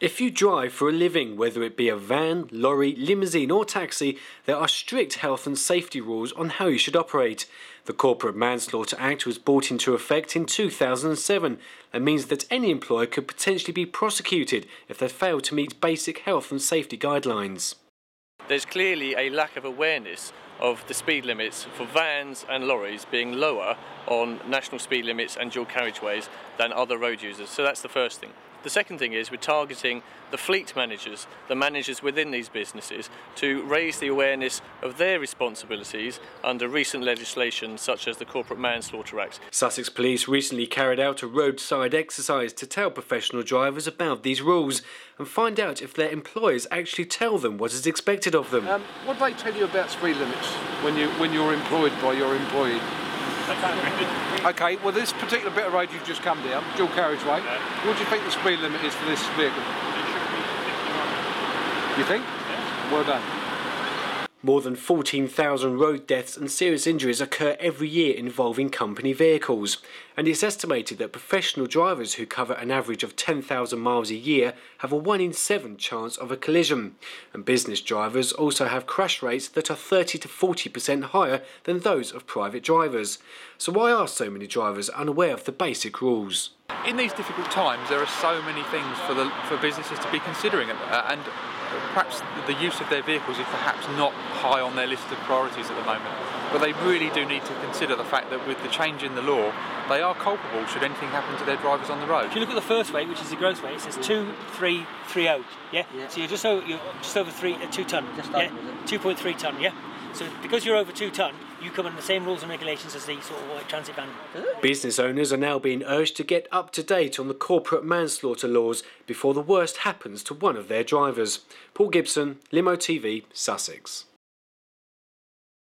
If you drive for a living, whether it be a van, lorry, limousine or taxi, there are strict health and safety rules on how you should operate. The Corporate Manslaughter Act was brought into effect in 2007 and means that any employer could potentially be prosecuted if they fail to meet basic health and safety guidelines. There's clearly a lack of awareness of the speed limits for vans and lorries being lower on national speed limits and dual carriageways than other road users. So that's the first thing. The second thing is we're targeting the fleet managers, the managers within these businesses, to raise the awareness of their responsibilities under recent legislation such as the Corporate Manslaughter Act. Sussex Police recently carried out a roadside exercise to tell professional drivers about these rules and find out if their employers actually tell them what is expected of them. What do they tell you about speed limits when you're employed by your employee? Okay, well this particular bit of road you've just come down, dual carriageway, what do you think the speed limit is for this vehicle? You think? Yeah. Well done. More than 14,000 road deaths and serious injuries occur every year involving company vehicles, and it's estimated that professional drivers who cover an average of 10,000 miles a year have a 1 in 7 chance of a collision, and business drivers also have crash rates that are 30 to 40% higher than those of private drivers. So why are so many drivers unaware of the basic rules? In these difficult times there are so many things for businesses to be considering, and perhaps the use of their vehicles is perhaps not high on their list of priorities at the moment, but they really do need to consider the fact that with the change in the law they are culpable should anything happen to their drivers on the road. If you look at the first weight, which is the gross weight, it says 2330, yeah? So you're just over 2 tonne, yeah? 2.3 tonne, yeah? So because you're over 2 tonne, you come under the same rules and regulations as the sort of transit van. Business owners are now being urged to get up to date on the corporate manslaughter laws before the worst happens to one of their drivers. Paul Gibson, Limo TV, Sussex.